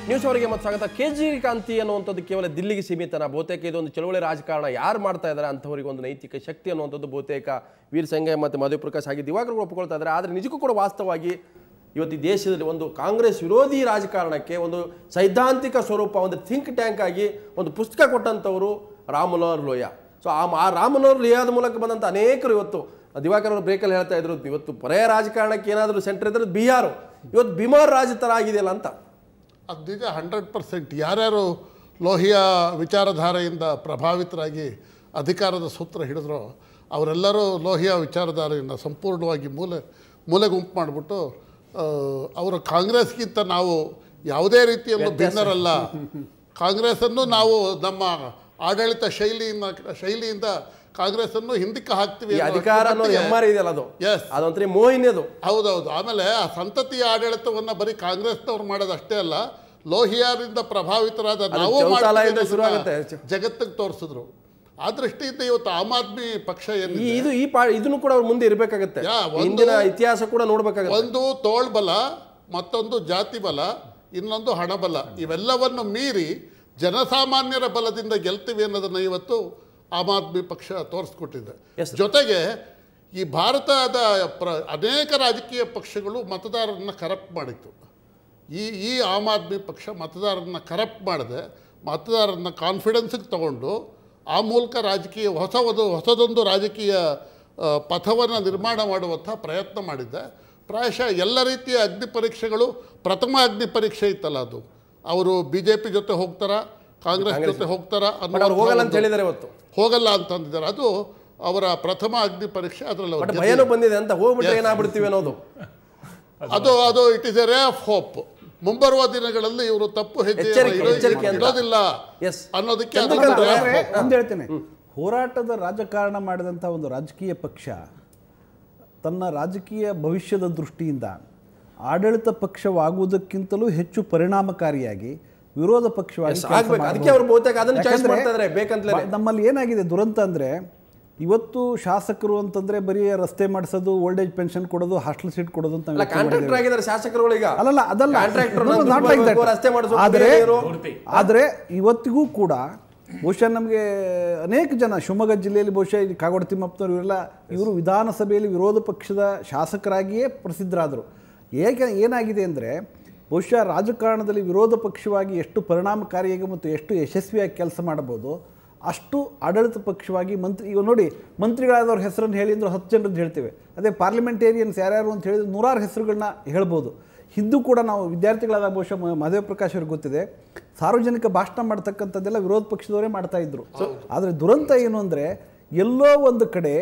News ಅವರಿಗೆ ಮತ್ತು ಸ್ವಾಗತ. ಕೇಜ್ರಿಕಾಂತಿ ಅನ್ನುವಂಥದ್ದು ಕೇವಲ ದಿಲ್ಲಿಗೆ ಸೀಮಿತನ? ಬಹುತೇಕ ಇದೊಂದು ಚಳುವಳಿ ರಾಜಕಾರಣ. ಯಾರು ಮಾಡ್ತಾ ಇದ್ದಾರೆ ಅಂಥವರಿಗೆ ಒಂದು ನೈತಿಕ ಶಕ್ತಿ ಅನ್ನುವಂಥದ್ದು ಬಹುತೇಕ ವೀರ್ ಸಂಘ ಮತ್ತು ಮಧು ಪ್ರಕಾಶ್ ಹಾಗೆ ದಿವಾಕರ್ ಒಪ್ಪಿಕೊಳ್ತಾ ಇದ್ದಾರೆ. ಆದರೆ ನಿಜಕ್ಕೂ ಕೂಡ ವಾಸ್ತವವಾಗಿ ಇವತ್ತು ದೇಶದಲ್ಲಿ ಒಂದು ಕಾಂಗ್ರೆಸ್ ವಿರೋಧಿ ರಾಜಕಾರಣಕ್ಕೆ ಒಂದು ಸೈದ್ಧಾಂತಿಕ ಸ್ವರೂಪ, ಒಂದು ಥಿಂಕ್ ಟ್ಯಾಂಕ್ ಆಗಿ ಒಂದು ಪುಸ್ತಕ ಕೊಟ್ಟಂಥವರು ರಾಮ್ ಮನೋಹರ್ ಲೋಹಿಯಾ. ಸೊ ಆ ರಾಮ್ ಮನೋಹರ್ ಲೋಹಿಯಾದ ಮೂಲಕ ಬಂದಂಥ ಅನೇಕರು ಇವತ್ತು ದಿವಾಕರ್ ಅವರು ಬ್ರೇಕಲ್ಲಿ ಹೇಳ್ತಾ ಇದ್ರು, ಇವತ್ತು ಪರ್ಯಾಯ ರಾಜಕಾರಣಕ್ಕೆ ಏನಾದರೂ ಸೆಂಟರ್ ಇದ್ರೆ ಬಿಹಾರ, ಇವತ್ತು ಬಿಮಾರ್ ರಾಜ ಥರ ಆಗಿದೆಯಲ್ಲ ಅಂತ. ಅದು ನಿಜ 100%. ಯಾರ್ಯಾರು ಲೋಹಿಯಾ ವಿಚಾರಧಾರೆಯಿಂದ ಪ್ರಭಾವಿತರಾಗಿ ಅಧಿಕಾರದ ಸೂತ್ರ ಹಿಡಿದ್ರೋ ಅವರೆಲ್ಲರೂ ಲೋಹಿಯಾ ವಿಚಾರಧಾರೆಯನ್ನು ಸಂಪೂರ್ಣವಾಗಿ ಮೂಲೆ ಗುಂಪು ಮಾಡಿಬಿಟ್ಟು ಅವರು ಕಾಂಗ್ರೆಸ್ಗಿಂತ ನಾವು ಯಾವುದೇ ರೀತಿಯಲ್ಲೂ ಭಿನ್ನರಲ್ಲ, ಕಾಂಗ್ರೆಸ್ಸನ್ನು ನಾವು ನಮ್ಮ ಆಡಳಿತ ಶೈಲಿಯಿಂದ ಕಾಂಗ್ರೆಸ್ಸನ್ನು ಹಿಂದಕ್ಕೆ ಹಾಕ್ತೀವಿ. ಅಧಿಕಾರ ಅದೊಂಥರ ಮೋಹಿನಿ ಅದು. ಹೌದೌದು. ಆಮೇಲೆ ಆ ಸಂತತಿಯ ಆಡಳಿತವನ್ನು ಬರೀ ಕಾಂಗ್ರೆಸ್ನವ್ರು ಮಾಡೋದಷ್ಟೇ ಅಲ್ಲ, ಲೋಹಿಯಾರಿಂದ ಪ್ರಭಾವಿತರಾದ ನಾವು ಜಗತ್ತಿಗೆ ತೋರಿಸಿದ್ರು. ಆ ದೃಷ್ಟಿಯಿಂದ ಇವತ್ತು ಆಮ್ ಆದ್ಮಿ ಪಕ್ಷ ಇದನ್ನು ಕೂಡ ಅವ್ರ ಮುಂದೆ ಇರಬೇಕಾಗುತ್ತೆ. ಹಿಂದಿನ ಇತಿಹಾಸ ಕೂಡ ನೋಡ್ಬೇಕಾಗುತ್ತೆ. ಒಂದು ತೋಳ್ಬಲ, ಮತ್ತೊಂದು ಜಾತಿ ಬಲ, ಇನ್ನೊಂದು ಹಣಬಲ. ಇವೆಲ್ಲವನ್ನು ಮೀರಿ ಜನಸಾಮಾನ್ಯರ ಬಲದಿಂದ ಗೆಲ್ತೀವಿ ಅನ್ನೋದನ್ನು ಇವತ್ತು ಆಮ್ ಆದ್ಮಿ ಪಕ್ಷ ತೋರಿಸ್ಕೊಟ್ಟಿದೆ. ಜೊತೆಗೆ ಈ ಭಾರತದ ಅನೇಕ ರಾಜಕೀಯ ಪಕ್ಷಗಳು ಮತದಾರರನ್ನ ಕರಪ್ಟ್ ಮಾಡಿತ್ತು. ಈ ಆಮ್ ಆದ್ಮಿ ಪಕ್ಷ ಮತದಾರರನ್ನ ಕರಪ್ಟ್ ಮಾಡದೆ ಮತದಾರರನ್ನ ಕಾನ್ಫಿಡೆನ್ಸಿಗೆ ತಗೊಂಡು ಆ ಮೂಲಕ ಹೊಸದೊಂದು ರಾಜಕೀಯ ಪಥವನ್ನು ನಿರ್ಮಾಣ ಮಾಡುವಂಥ ಪ್ರಯತ್ನ ಮಾಡಿದ್ದೆ. ಪ್ರಾಯಶಃ ಎಲ್ಲ ರೀತಿಯ ಅಗ್ನಿ ಪರೀಕ್ಷೆಗಳು, ಪ್ರಥಮ ಅಗ್ನಿ ಪರೀಕ್ಷೆ ಇತ್ತಲ್ಲ, ಅದು ಅವರು BJP ಜೊತೆ ಹೋಗ್ತಾರಾ, ಕಾಂಗ್ರೆಸ್ ಜೊತೆ ಹೋಗ್ತಾರಾ ಹೋಗಲ್ಲ ಅಂತಂದಿದ್ದಾರೆ. ಅದು ಅವರ ಪ್ರಥಮ ಅಗ್ನಿ ಪರೀಕ್ಷೆ. ಅದರಲ್ಲಿ ಬಂದಿದೆ ಅಂತ ಹೋಗ್ಬಿಟ್ರೆ ಏನಾಗ್ಬಿಡ್ತೀವಿ ಅನ್ನೋದು ಅದು it is A ray of hope. ಮುಂಬರುವ ದಿನಗಳಲ್ಲಿ ಇವರು ತಪ್ಪು ಹೆಜ್ಜೆ ಇಡೋದಿಲ್ಲ ಅನ್ನೋದಕ್ಕೆ ಒಂದು ಹೇಳ್ತೇನೆ. ಹೋರಾಟದ ರಾಜಕಾರಣ ಮಾಡಿದಂಥ ಒಂದು ರಾಜಕೀಯ ಪಕ್ಷ ತನ್ನ ರಾಜಕೀಯ ಭವಿಷ್ಯದ ದೃಷ್ಟಿಯಿಂದ ಆಡಳಿತ ಪಕ್ಷವಾಗುವುದಕ್ಕಿಂತಲೂ ಹೆಚ್ಚು ಪರಿಣಾಮಕಾರಿಯಾಗಿ ವಿರೋಧ ಪಕ್ಷವಾಗಿ ನಮ್ಮಲ್ಲಿ ಏನಾಗಿದೆ ದುರಂತ ಅಂದರೆ, ಇವತ್ತು ಶಾಸಕರು ಅಂತಂದ್ರೆ ಬರೀ ರಸ್ತೆ ಮಾಡಿಸೋದು, ಓಲ್ಡ್ ಏಜ್ ಪೆನ್ಷನ್ ಕೊಡೋದು, ಹಾಸ್ಟೆಲ್ ಸೀಟ್ ಕೊಡೋದು ಅಂತ ಆದರೆ ಇವತ್ತಿಗೂ ಕೂಡ ಬಹುಶಃ ನಮಗೆ ಅನೇಕ ಜನ ಶಿವಮೊಗ್ಗ ಜಿಲ್ಲೆಯಲ್ಲಿ ಬಹುಶಃ ಕಾಗೋಡ ತಿಮ್ಮಪ್ಪನವರು ಇವರು ವಿಧಾನಸಭೆಯಲ್ಲಿ ವಿರೋಧ ಪಕ್ಷದ ಶಾಸಕರಾಗಿಯೇ ಪ್ರಸಿದ್ಧರಾದರು. ಏನಾಗಿದೆ ಅಂದರೆ, ಬಹುಶಃ ರಾಜಕಾರಣದಲ್ಲಿ ವಿರೋಧ ಪಕ್ಷವಾಗಿ ಎಷ್ಟು ಪರಿಣಾಮಕಾರಿಯಾಗಿ ಮತ್ತು ಎಷ್ಟು ಯಶಸ್ವಿಯಾಗಿ ಕೆಲಸ ಮಾಡಬಹುದು, ಅಷ್ಟು ಆಡಳಿತ ಪಕ್ಷವಾಗಿ ಈಗ ನೋಡಿ, ಮಂತ್ರಿಗಳಾದವ್ರ ಹೆಸರನ್ನು ಹೇಳಿ ಅಂದ್ರೆ 10 ಜನರದ್ದು ಹೇಳ್ತೇವೆ. ಅದೇ ಪಾರ್ಲಿಮೆಂಟೇರಿಯನ್ಸ್ ಯಾರ್ಯಾರು ಅಂತ ಹೇಳಿದ್ರೆ 100 ಹೆಸರುಗಳನ್ನ ಹೇಳ್ಬೋದು. ಹಿಂದೂ ಕೂಡ ನಾವು ವಿದ್ಯಾರ್ಥಿಗಳಾದ ಬಹುಶಃ ಮಧು ಪ್ರಕಾಶ್ ಅವ್ರಿಗೆ ಗೊತ್ತಿದೆ, ಸಾರ್ವಜನಿಕ ಭಾಷಣ ಮಾಡ್ತಕ್ಕಂಥದ್ದೆಲ್ಲ ವಿರೋಧ ಪಕ್ಷದವರೇ ಮಾಡ್ತಾ ಇದ್ರು. ಆದರೆ ದುರಂತ ಏನು ಅಂದರೆ, ಎಲ್ಲೋ ಒಂದು ಕಡೆ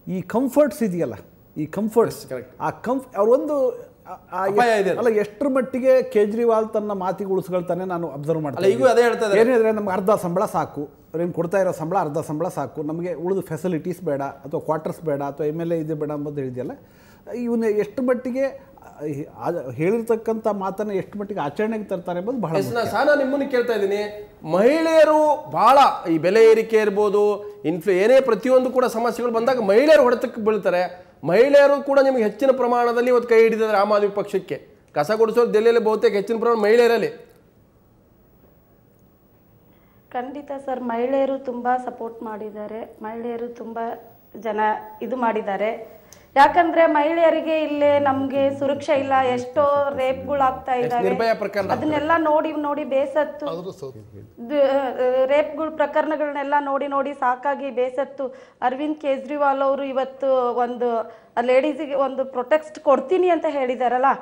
ಈ ಕಂಫರ್ಟ್ಸ್ ಇದೆಯಲ್ಲ, ಈ ಕಂಫರ್ಟ್ಸ್ ಅವರೊಂದು ಅಲ್ಲ, ಎಷ್ಟರ ಮಟ್ಟಿಗೆ ಕೇಜ್ರಿವಾಲ್ ತನ್ನ ಮಾತಿಗೆ ಉಳಿಸ್ಕೊಳ್ತಾನೆ ನಾನು ಅಬ್ಸರ್ವ್ ಮಾಡ್ತೀನಿ. ಏನಿದ್ರೆ ನಮ್ಗೆ ಅರ್ಧ ಸಂಬಳ ಸಾಕು, ಅವ್ರೇನು ಕೊಡ್ತಾ ಇರೋ ಸಂಬಳ ಅರ್ಧ ಸಂಬಳ ಸಾಕು, ನಮಗೆ ಉಳಿದು ಫೆಸಿಲಿಟೀಸ್ ಬೇಡ, ಅಥವಾ ಕ್ವಾರ್ಟರ್ಸ್ ಬೇಡ, ಅಥವಾ MLA ಇದು ಬೇಡ ಅಂಬೋದು ಹೇಳಿದೆಯಲ್ಲ, ಇವನು ಎಷ್ಟು ಮಟ್ಟಿಗೆ ಹೇಳಿರ್ತಕ್ಕಂಥ ಮಾತನ್ನು ಎಷ್ಟು ಮಟ್ಟಿಗೆ ಆಚರಣೆಗೆ ತರ್ತಾರೆ ಎಂಬುದು ಬಹಳ. ನಾನು ನಿಮ್ಮನ್ನು ಕೇಳ್ತಾ ಇದ್ದೀನಿ, ಮಹಿಳೆಯರು ಬಹಳ ಈ ಬೆಲೆ ಏರಿಕೆ ಇರ್ಬೋದು, ಏನೇ ಪ್ರತಿಯೊಂದು ಕೂಡ ಸಮಸ್ಯೆಗಳು ಬಂದಾಗ ಮಹಿಳೆಯರು ಹೊಡೆತಕ್ಕೆ ಬೀಳ್ತಾರೆ. ಮಹಿಳೆಯರು ಕೂಡ ನಿಮಗೆ ಹೆಚ್ಚಿನ ಪ್ರಮಾಣದಲ್ಲಿ ಇವತ್ತು ಕೈ ಹಿಡಿದಿದ್ದಾರೆ ಆಮ್ ಆದ್ಮಿ ಪಕ್ಷಕ್ಕೆ. ಕಸ ಗುಡಿಸೋರು ಡೆಲ್ಲಿಯಲ್ಲಿ ಬಹುತೇಕ ಹೆಚ್ಚಿನ ಪ್ರಮಾಣ ಮಹಿಳೆಯರಲ್ಲಿ. ಖಂಡಿತ ಸರ್, ಮಹಿಳೆಯರು ತುಂಬ ಸಪೋರ್ಟ್ ಮಾಡಿದ್ದಾರೆ, ಮಹಿಳೆಯರು ತುಂಬ ಜನ ಇದು ಮಾಡಿದ್ದಾರೆ. ಯಾಕಂದ್ರೆ ಮಹಿಳೆಯರಿಗೆ ಇಲ್ಲೇ ನಮ್ಗೆ ಸುರಕ್ಷೆ ಇಲ್ಲ, ಎಷ್ಟೋ ರೇಪ್ಗಳು ಆಗ್ತಾ ಇದ್ದಾವೆ, ಅದನ್ನೆಲ್ಲ ನೋಡಿ ಬೇಸತ್ತು, ರೇಪ್ಗಳ ಪ್ರಕರಣಗಳನ್ನೆಲ್ಲ ನೋಡಿ ಸಾಕಾಗಿ ಬೇಸತ್ತು ಅರವಿಂದ್ ಕೇಜ್ರಿವಾಲ್ ಅವರು ಇವತ್ತು ಒಂದು ಲೇಡೀಸಿಗೆ ಒಂದು ಪ್ರೊಟೆಕ್ಟ್ ಕೊಡ್ತೀನಿ ಅಂತ ಹೇಳಿದಾರಲ್ಲ,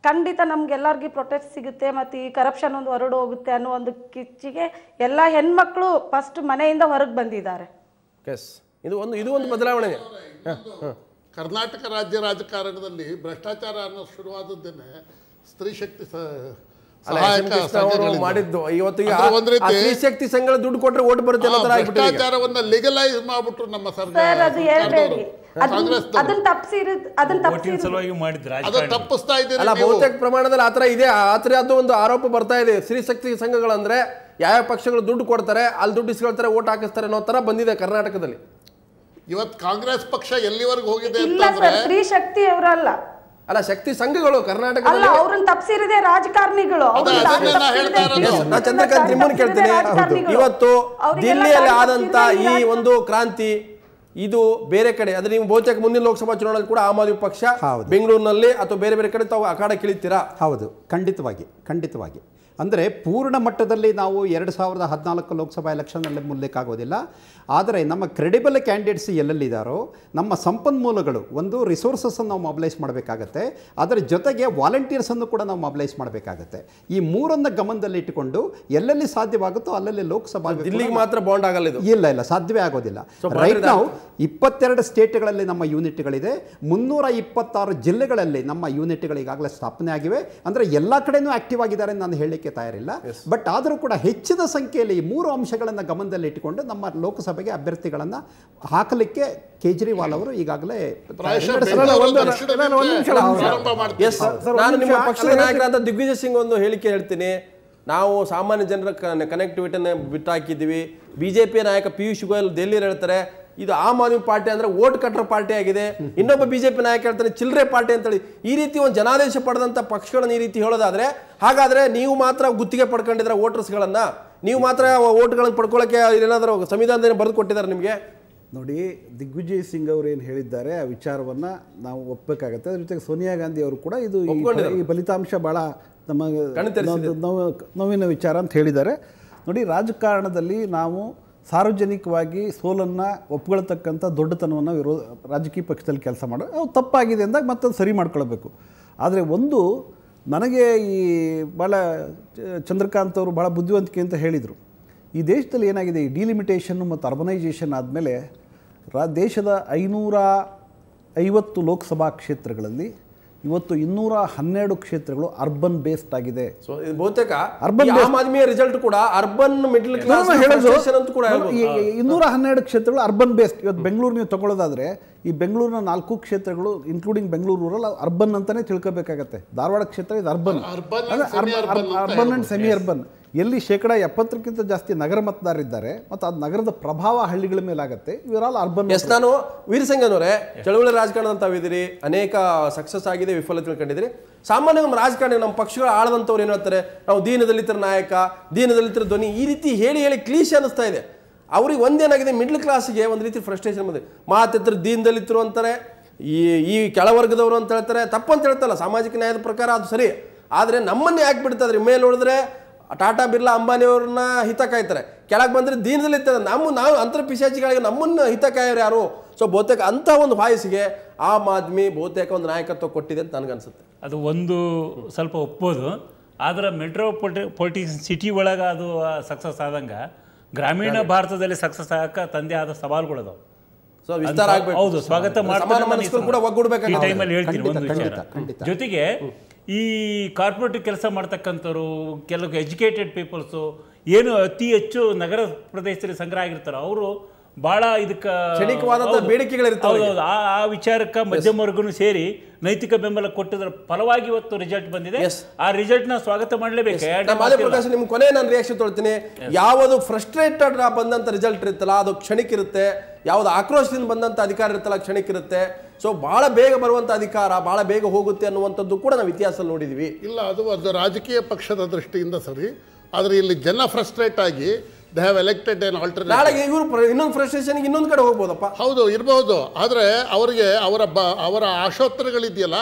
ಖಂಡಿತ ನಮ್ಗೆಲ್ಲರಿಗೂ ಪ್ರೊಟೆಕ್ಟ್ ಸಿಗುತ್ತೆ ಮತ್ತು ಈ ಕರಪ್ಷನ್ ಒಂದು ಹೊರಡು ಹೋಗುತ್ತೆ ಅನ್ನೋ ಒಂದು ಕಿಚ್ಚಿಗೆ ಎಲ್ಲ ಹೆಣ್ಮಕ್ಳು ಫಸ್ಟ್ ಮನೆಯಿಂದ ಹೊರಗೆ ಬಂದಿದ್ದಾರೆ. ಇದು ಒಂದು ಬದಲಾವಣೆ. ಕರ್ನಾಟಕ ರಾಜ್ಯ ರಾಜಕಾರಣದಲ್ಲಿ ಭ್ರಷ್ಟಾಚಾರ ಅನ್ನೋ ಶುರುವಾದದ್ದೇನೆ ಸ್ತ್ರೀ ಶಕ್ತಿ ಮಾಡಿದ್ದು. ಶಕ್ತಿ ಸಂಘಗಳ ದುಡ್ಡು ಕೊಟ್ಟರೆ ಓಟ್ ಬರುತ್ತೆ. ಭ್ರಷ್ಟಾಚಾರವನ್ನ ಲಿಗಲೈಸ್ ಮಾಡ್ಬಿಟ್ರು ನಮ್ಮ ಸರ್ಕಾರ. ತಪ್ಪಿಸ್ತಾ ಇದ್ದೀರಿ. ಬಹುತೇಕ ಪ್ರಮಾಣದಲ್ಲಿ ಆತರ ಇದೆ, ಆತರ ಅದು ಒಂದು ಆರೋಪ ಬರ್ತಾ ಇದೆ. ಸ್ತ್ರೀ ಶಕ್ತಿ ಸಂಘಗಳಂದ್ರೆ ಯಾವ ಪಕ್ಷಗಳು ದುಡ್ಡು ಕೊಡ್ತಾರೆ, ಅಲ್ಲಿ ದುಡ್ಡು ಇಸ್ಕೊಳ್ತಾರೆ, ಓಟ್ ಹಾಕಿಸ್ತಾರೆ ಅನ್ನೋ ತರ ಬಂದಿದೆ ಕರ್ನಾಟಕದಲ್ಲಿ. ಇವತ್ತು ಕಾಂಗ್ರೆಸ್ ಪಕ್ಷ ಎಲ್ಲಿವರೆಗೂ ಹೋಗಿದೆ ಅಂತಂದ್ರೆ ಸ್ತ್ರೀ ಶಕ್ತಿ ಅವರಲ್ಲ, ಅಲ್ಲ ಶಕ್ತಿ ಸಂಘಗಳು ಅಲ್ಲ ಕರ್ನಾಟಕದಲ್ಲಿ ಅವ್ರನ್ನ ತಪ್ಸಿರಿದೆ ರಾಜಕಾರಣಿಗಳು ಚಂದ್ರಕಾಂತ್ ನಿಮ್ಮನ್ನು ಕೇಳ್ತೀನಿ, ಇವತ್ತು ದಿಲ್ಲಿಯಲ್ಲಿ ಆದಂತ ಈ ಒಂದು ಕ್ರಾಂತಿ ಇದು ಬೇರೆ ಕಡೆ ಅಂದ್ರೆ ನೀವು ಬಹುತೇಕ ಮುಂದಿನ ಲೋಕಸಭಾ ಚುನಾವಣೆ ಕೂಡ ಆಮ್ ಆದ್ಮಿ ಪಕ್ಷ ಬೆಂಗಳೂರಿನಲ್ಲಿ ಅಥವಾ ಬೇರೆ ಬೇರೆ ಕಡೆ ತಾವು ಅಖಾಡ ಕಿಳಿತೀರಾ? ಹೌದು, ಖಂಡಿತವಾಗಿ ಅಂದರೆ ಪೂರ್ಣ ಮಟ್ಟದಲ್ಲಿ ನಾವು 2014 ಲೋಕಸಭಾ ಎಲೆಕ್ಷನ್ನಲ್ಲಿ ಮುಲ್ಲಕ್ಕಾಗೋದಿಲ್ಲ. ಆದರೆ ನಮ್ಮ ಕ್ರೆಡಿಬಲ್ ಕ್ಯಾಂಡಿಡೇಟ್ಸ್ ಎಲ್ಲೆಲ್ಲಿದ್ದಾರೋ ನಮ್ಮ ಸಂಪನ್ಮೂಲಗಳು ಒಂದು ರಿಸೋರ್ಸಸ್ಸನ್ನು ನಾವು ಮೊಬಿಲೈಸ್ ಮಾಡಬೇಕಾಗತ್ತೆ, ಅದರ ಜೊತೆಗೆ ವಾಲಂಟಿಯರ್ಸನ್ನು ಕೂಡ ನಾವು ಮೊಬಿಲೈಸ್ ಮಾಡಬೇಕಾಗತ್ತೆ. ಈ ಮೂರನ್ನು ಗಮನದಲ್ಲಿ ಇಟ್ಟುಕೊಂಡು ಎಲ್ಲೆಲ್ಲಿ ಸಾಧ್ಯವಾಗುತ್ತೋ ಅಲ್ಲಲ್ಲಿ ಲೋಕಸಭಾ ದಿಲ್ಲಿಗೆ ಮಾತ್ರ ಬಾಂಡ್ ಆಗಲ್ಲ ಇದು. ಇಲ್ಲ ಸಾಧ್ಯವೇ ಆಗೋದಿಲ್ಲ. ರೈಟ್ ನಾವು 22 ಸ್ಟೇಟ್ಗಳಲ್ಲಿ ನಮ್ಮ ಯೂನಿಟ್ಗಳಿದೆ, 326 ಜಿಲ್ಲೆಗಳಲ್ಲಿ ನಮ್ಮ ಯೂನಿಟ್ಗಳು ಈಗಾಗಲೇ ಸ್ಥಾಪನೆ ಆಗಿವೆ. ಅಂದರೆ ಎಲ್ಲ ಕಡೆನೂ ಆಕ್ಟಿವ್ ಆಗಿದ್ದಾರೆ ನಾನು ಹೇಳಲಿಕ್ಕೆ ತಯಾರಿಲ್ಲ. ಬಟ್ ಆದರೂ ಕೂಡ ಹೆಚ್ಚಿನ ಸಂಖ್ಯೆಯಲ್ಲಿ ಈ 3 ಅಂಶಗಳನ್ನು ಗಮನದಲ್ಲಿ ಇಟ್ಟುಕೊಂಡು ನಮ್ಮ ಲೋಕಸಭೆಗೆ ಅಭ್ಯರ್ಥಿಗಳನ್ನು ಹಾಕಲಿಕ್ಕೆ ಕೇಜ್ರಿವಾಲ್ ಅವರು ಈಗಾಗಲೇ ನಾನು ನಿಮ್ಮ ಪಕ್ಷದ ನಾಯಕರಾದ ದಿಗ್ವಿಜಯ್ ಸಿಂಗ್ ಒಂದು ಹೇಳಿಕೆ ಹೇಳ್ತೀನಿ. ನಾವು ಸಾಮಾನ್ಯ ಜನರ ಕನೆಕ್ಟಿವಿಟಿಯನ್ನು ಬಿಟ್ಟಾಕಿದ್ದೀವಿ. ಬಿಜೆಪಿ ನಾಯಕ ಪಿಯೂಷ್ ಗೋಯಲ್ ದೆಹಲಿಯಲ್ಲಿ ಹೇಳ್ತಾರೆ ಇದು ಆಮ್ ಆದ್ಮಿ ಪಾರ್ಟಿ ಅಂದ್ರೆ ಓಟ್ ಕಟ್ಟರ್ ಪಾರ್ಟಿ ಆಗಿದೆ. ಇನ್ನೊಬ್ಬ ಬಿಜೆಪಿ ನಾಯಕ ಹೇಳ್ತಾನೆ ಚಿಲ್ಲರೆ ಪಾರ್ಟಿ ಅಂತೇಳಿ. ಈ ರೀತಿ ಒಂದು ಜನಾದೇಶ ಪಡೆದಂತ ಪಕ್ಷಗಳನ್ನ ಈ ರೀತಿ ಹೇಳೋದಾದ್ರೆ ಹಾಗಾದ್ರೆ ನೀವು ಮಾತ್ರ ಗುತ್ತಿಗೆ ಪಡ್ಕೊಂಡಿದ್ರೆ ವೋಟರ್ಸ್ಗಳನ್ನ, ನೀವು ಮಾತ್ರ ಓಟ್ಗಳನ್ನು ಪಡ್ಕೊಳ್ಳೋಕೆ ಏನಾದರೂ ಸಂವಿಧಾನದಲ್ಲಿ ಬರೆದು ಕೊಟ್ಟಿದ್ದಾರೆ ನಿಮಗೆ? ನೋಡಿ, ದಿಗ್ವಿಜಯ್ ಸಿಂಗ್ ಅವರು ಏನು ಹೇಳಿದ್ದಾರೆ ಆ ವಿಚಾರವನ್ನು ನಾವು ಒಪ್ಪಬೇಕಾಗತ್ತೆ. ಅದ್ರ ಜೊತೆಗೆ ಸೋನಿಯಾ ಗಾಂಧಿ ಅವರು ಕೂಡ ಇದು ಈ ಫಲಿತಾಂಶ ಭಾಳ ನಮ್ಮ ನೋವಿನ ವಿಚಾರ ಅಂತ ಹೇಳಿದ್ದಾರೆ. ನೋಡಿ, ರಾಜಕಾರಣದಲ್ಲಿ ನಾವು ಸಾರ್ವಜನಿಕವಾಗಿ ಸೋಲನ್ನು ಒಪ್ಕೊಳ್ತಕ್ಕಂಥ ದೊಡ್ಡತನವನ್ನು ರಾಜಕೀಯ ಪಕ್ಷದಲ್ಲಿ ಕೆಲಸ ಮಾಡೋದು ಅದು ತಪ್ಪಾಗಿದೆ ಅಂದಾಗ ಮತ್ತೊಂದು ಸರಿ ಮಾಡ್ಕೊಳ್ಬೇಕು. ಆದರೆ ಒಂದು ನನಗೆ ಈ ಭಾಳ ಚಂದ್ರಕಾಂತ್ ಅವರು ಭಾಳ ಬುದ್ಧಿವಂತಿಕೆ ಅಂತ ಹೇಳಿದರು. ಈ ದೇಶದಲ್ಲಿ ಏನಾಗಿದೆ, ಈ ಡಿಲಿಮಿಟೇಷನ್ನು ಮತ್ತು ಅರ್ಬನೈಜೇಷನ್ ಆದಮೇಲೆ ದೇಶದ 550 ಲೋಕಸಭಾ ಕ್ಷೇತ್ರಗಳಲ್ಲಿ ಇವತ್ತು 212 ಕ್ಷೇತ್ರಗಳು ಅರ್ಬನ್ ಬೇಸ್ಡ್ ಆಗಿದೆ. ಸೊ ಬಹುತೇಕ ಆಮ್ ಆದ್ಮಿಯ ರಿಸಲ್ಟ್ ಕೂಡ ಅರ್ಬನ್ ಮಿಡಲ್ ಕ್ಲಾಸ್ ಅಂತ ಕೂಡ 212 ಕ್ಷೇತ್ರಗಳು ಅರ್ಬನ್ ಬೇಸ್ಡ್. ಇವತ್ತು ಬೆಂಗಳೂರು ನೀವು ತಗೊಳ್ಳೋದಾದ್ರೆ ಈ ಬೆಂಗಳೂರಿನ 4 ಕ್ಷೇತ್ರಗಳು ಇನ್ಕ್ಲೂಡಿಂಗ್ ಬೆಂಗಳೂರು ರೂರಲ್ ಅರ್ಬನ್ ಅಂತಾನೆ ತಿಳ್ಕೋಬೇಕಾಗತ್ತೆ. ಧಾರವಾಡ ಕ್ಷೇತ್ರ ಇದು ಅರ್ಬನ್ ಅಂಡ್ ಸೆಮಿ ಅರ್ಬನ್. ಎಲ್ಲಿ 70% ಜಾಸ್ತಿ ನಗರ ಮತದಾರರಿದ್ದಾರೆ ಮತ್ತು ಅದು ನಗರದ ಪ್ರಭಾವ ಹಳ್ಳಿಗಳ ಮೇಲಾಗತ್ತೆ. ಇವರೆಲ್ಲ ಅರ್ಬನ್. ನಾನು ವೀರಸಂಗನವರೇ ಚಳವಳಿ ರಾಜಕಾರಣ ಅಂತಾವಿದ್ದೀರಿ, ಅನೇಕ ಸಕ್ಸಸ್ ಆಗಿದೆ, ವಿಫಲತೆ ಕಂಡಿದ್ದೀರಿ. ಸಾಮಾನ್ಯ ನಮ್ಮ ರಾಜಕಾರಣ ನಮ್ಮ ಪಕ್ಷಗಳು ಆಳದಂಥವ್ರು ಏನು ಹೇಳ್ತಾರೆ, ನಾವು ದೀನದಲಿತರ ನಾಯಕ, ದೀನದಲಿತರ ಧ್ವನಿ, ಈ ರೀತಿ ಹೇಳಿ ಕ್ಲೀಶೆ ಅನ್ನಿಸ್ತಾ ಇದೆ. ಅವ್ರಿಗೆ ಒಂದೇನಾಗಿದೆ, ಮಿಡ್ಲ್ ಕ್ಲಾಸ್ಗೆ ಒಂದು ರೀತಿ ಫ್ರಸ್ಟ್ರೇಷನ್ ಬಂದಿದೆ. ಮಾತಿತ್ರ ದೀನದಲಿತರು ಅಂತಾರೆ, ಈ ಕೆಳವರ್ಗದವರು ಅಂತ ಹೇಳ್ತಾರೆ. ತಪ್ಪಂತ ಹೇಳ್ತಲ್ಲ, ಸಾಮಾಜಿಕ ನ್ಯಾಯದ ಪ್ರಕಾರ ಅದು ಸರಿ. ಆದರೆ ನಮ್ಮನ್ನೇ ಯಾಕೆ ಬಿಡ್ತದ್ರಿ? ಮೇಲೆ ನೋಡಿದ್ರೆ ಟಾಟಾ ಬಿರ್ಲಾ ಅಂಬಾನಿಯವ್ರನ್ನ ಹಿತ ಕಾಯ್ತಾರೆ, ಕೆಳಗೆ ಬಂದರೆ ದೀನದಲ್ಲಿ ನಾವು ಅಂತರ ಪಿಶಾಚಿಗಳಿಗೆ ನಮ್ಮನ್ನು ಹಿತ ಕಾಯೋರು ಯಾರು? ಸೊ ಬಹುತೇಕ ಅಂಥ ಒಂದು ವಾಯ್ಸ್ಗೆ ಆಮ್ ಆದ್ಮಿ ಬಹುತೇಕ ಒಂದು ನಾಯಕತ್ವ ಕೊಟ್ಟಿದೆ ಅಂತ ನನಗನ್ಸುತ್ತೆ. ಅದು ಒಂದು ಸ್ವಲ್ಪ ಒಪ್ಬೋದು. ಆದರೆ ಮೆಟ್ರೋಪಾಲಿಟಿಕ್ಸ್ ಸಿಟಿ ಒಳಗೆ ಅದು ಸಕ್ಸಸ್ ಆದಂಗೆ ಗ್ರಾಮೀಣ ಭಾರತದಲ್ಲಿ ಸಕ್ಸಸ್ ಆಗಕ್ಕೆ ತಂದೆ ಆದ ಸವಾಲುಗಳದಾವೆ. ಸೊ ವಿಸ್ತಾರ ಆಗಬೇಕು. ಹೌದು, ಸ್ವಾಗತ ಮಾಡ್ತಾರೆ ಕೂಡ ಒಗ್ಗೂಡಬೇಕು. ಈ ಟೈಮಲ್ಲಿ ಹೇಳ್ತೀನಿ ಒಂದು ವಿಚಾರ. ಜೊತೆಗೆ ಈ ಕಾರ್ಪೊರೇಟ್ ಕೆಲಸ ಮಾಡ್ತಕ್ಕಂಥವ್ರು, ಕೆಲವು ಎಜುಕೇಟೆಡ್ ಪೀಪಲ್ಸು ಏನು ಅತಿ ಹೆಚ್ಚು ನಗರ ಪ್ರದೇಶದಲ್ಲಿ ಸಂಗ್ರಹ ಆಗಿರ್ತಾರೆ, ಅವರು ಭಾಳ ಇದಕ್ಕೆ ಕ್ಷಣಿಕವಾದಂಥ ಬೇಡಿಕೆಗಳಿರ್ತಾವೆ. ಆ ವಿಚಾರಕ್ಕೆ ಮಧ್ಯಮ ವರ್ಗನೂ ಸೇರಿ ನೈತಿಕ ಬೆಂಬಲ ಕೊಟ್ಟಿದ್ರ ಫಲವಾಗಿ ಇವತ್ತು ರಿಸಲ್ಟ್ ಬಂದಿದೆ. ಆ ರಿಸಲ್ಟ್ ನ ಸ್ವಾಗತ ಮಾಡಲೇಬೇಕು. ಪ್ರಕಾಶ್, ನಿಮ್ ಕೊನೆ ನಾನು ರಿಯಾಕ್ಷನ್ ತೊಳ್ತೀನಿ. ಯಾವುದು ಫ್ರಸ್ಟ್ರೇಟೆಡ್ ಬಂದಂತ ರಿಸಲ್ಟ್ ಇರುತ್ತಲ್ಲ ಅದು ಕ್ಷಣಿಕ ಇರುತ್ತೆ, ಯಾವ್ದು ಆಕ್ರೋಶದಿಂದ ಬಂದಂತ ಅಧಿಕಾರ ಇರುತ್ತಲ್ಲ ಕ್ಷಣಿಕ ಇರುತ್ತೆ. ಸೊ ಬಹಳ ಬೇಗ ಬರುವಂತ ಅಧಿಕಾರ ಬಹಳ ಬೇಗ ಹೋಗುತ್ತೆ ಅನ್ನುವಂಥದ್ದು ಕೂಡ ನಾವು ಇತಿಹಾಸದಲ್ಲಿ ನೋಡಿದೀವಿ. ಇಲ್ಲ, ಅದು ಒಂದು ರಾಜಕೀಯ ಪಕ್ಷದ ದೃಷ್ಟಿಯಿಂದ ಸರಿ. ಆದರೆ ಇಲ್ಲಿ ಜನ ಫ್ರಸ್ಟ್ರೇಟ್ ಆಗಿ they have elected N alternative. ನಾಳೆಗೆ ಇವರು ಇನ್ನೊಂದು ಫ್ರಸ್ಟ್ರೇಷನ್ ಇನ್ನೊಂದು ಕಡೆ ಹೋಗ್ಬೋದಪ್ಪ. ಹೌದು, ಇರಬಹುದು. ಆದರೆ ಅವರಿಗೆ ಅವರ ಆಶೋತ್ತರಗಳಿದೆಯಲ್ಲ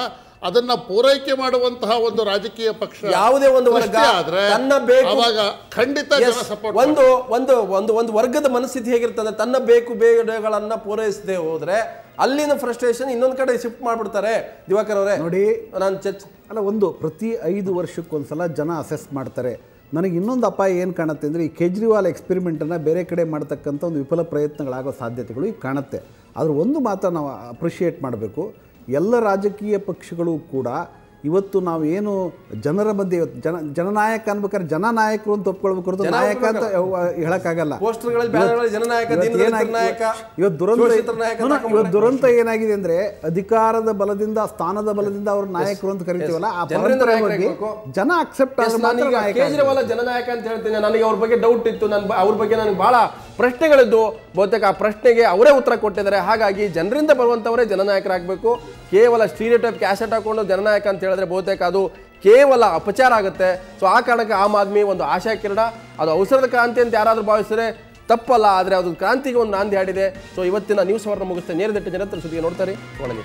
ಅದನ್ನ ಪೂರೈಕೆ ಮಾಡುವಂತಹ ಒಂದು ರಾಜಕೀಯ ಪಕ್ಷ ಯಾವುದೇ ಒಂದು ವರ್ಗ ಆದ್ರೆ ತನ್ನ ಬೇಕು ಅವಾಗ ಖಂಡಿತ ಜನ ಸಪೋರ್ಟ್. ಒಂದು ವರ್ಗದ ಮನಸ್ಥಿತಿ ಹೇಗಿರ್ತದೆ, ತನ್ನ ಬೇಡಗಳನ್ನ ಪೂರೈಸದೆ ಹೋದ್ರೆ ಅಲ್ಲಿನ ಫ್ರಸ್ಟ್ರೇಷನ್ ಇನ್ನೊಂದು ಕಡೆ ಶಿಫ್ಟ್ ಮಾಡ್ಬಿಡ್ತಾರೆ. ದಿವಾಕರ್ ಅವರೇ ನೋಡಿ, ನಾನು ಪ್ರತಿ 5 ವರ್ಷಕ್ಕೊಂದ್ಸಲ ಜನ ಅಸೆಸ್ ಮಾಡ್ತಾರೆ. ನನಗೆ ಇನ್ನೊಂದು ಅಪಾಯ ಏನು ಕಾಣುತ್ತೆ ಅಂದರೆ, ಈ ಕೇಜ್ರಿವಾಲ್ ಎಕ್ಸ್ಪೆರಿಮೆಂಟನ್ನು ಬೇರೆ ಕಡೆ ಮಾಡ್ತಕ್ಕಂಥ ಒಂದು ವಿಫಲ ಪ್ರಯತ್ನಗಳಾಗೋ ಸಾಧ್ಯತೆಗಳು ಈಗ ಕಾಣುತ್ತೆ. ಆದರೂ ಒಂದು ಮಾತ್ರ ನಾವು ಅಪ್ರಿಷಿಯೇಟ್ ಮಾಡಬೇಕು, ಎಲ್ಲ ರಾಜಕೀಯ ಪಕ್ಷಗಳು ಕೂಡ ಇವತ್ತು ನಾವು ಏನು ಜನರ ಮಧ್ಯೆ ಜನನಾಯಕ ಅನ್ಬೇಕಾದ್ರೆ ಜನನಾಯಕರು ಅಂತ ಒಪ್ಕೊಳ್ಬೇಕು ಹೊರತು ನಾಯಕ ಅಂತ ಹೇಳಕ್ಕಾಗಲ್ಲ. ಇವತ್ತು ದುರಂತ ಏನಾಗಿದೆ ಅಂದ್ರೆ, ಅಧಿಕಾರದ ಬಲದಿಂದ ಸ್ಥಾನದ ಬಲದಿಂದ ಅವ್ರ ನಾಯಕರು ಅಂತ ಕರಿತೀವಲ್ಲ, ಆ ಪರಂಪರೆ ಬಗ್ಗೆ ಜನ ಅಕ್ಸೆಪ್ಟ್ ಆದ್ರೆ ಕೇಜ್ರಿವಾಲ್ ಜನನಾಯಕ ಅಂತ ಹೇಳ್ತೀನಿ. ನನಗೆ ಅವ್ರ ಬಗ್ಗೆ ಡೌಟ್ ಇತ್ತು, ಅವ್ರ ಬಗ್ಗೆ ನನಗೆ ಬಹಳ ಪ್ರಶ್ನೆಗಳಿದ್ದು. ಬಹುತೇಕ ಆ ಪ್ರಶ್ನೆಗೆ ಅವರೇ ಉತ್ತರ ಕೊಟ್ಟಿದ್ದಾರೆ. ಹಾಗಾಗಿ ಜನರಿಂದ ಬರುವಂತವರೇ ಜನನಾಯಕರಾಗಬೇಕು. ಕೇವಲ ಸ್ಟೀರಿಯೋಟೈಪ್ ಕ್ಯಾಸೆಟ್ ಹಾಕೊಂಡು ಜನನಾಯಕ ಅಂತ ಹೇಳಿದ್ರೆ ಬಹುತೇಕ ಅದು ಕೇವಲ ಅಪಚಾರ ಆಗುತ್ತೆ. ಸೊ ಆ ಕಾರಣಕ್ಕೆ ಆಮ್ ಆದ್ಮಿ ಒಂದು ಆಶಾ ಕಿರಣ, ಅದು ಅವಸರದ ಕ್ರಾಂತಿ ಅಂತ ಯಾರಾದರೂ ಭಾವಿಸಿದ್ರೆ ತಪ್ಪಲ್ಲ, ಆದರೆ ಅದು ಕ್ರಾಂತಿಗೆ ಒಂದು ನಾಂದಿ ಹಾಡಿದೆ. ಸೊ ಇವತ್ತಿನ ನ್ಯೂಸ್ ಅವರನ್ನು ಮುಗಿಸ್ತೇನೆ. ನೇರದಿಟ್ಟ ಜನರ ಸುದ್ದಿಗೆ ನೋಡ್ತಾರೆ. ಒಳಗೆ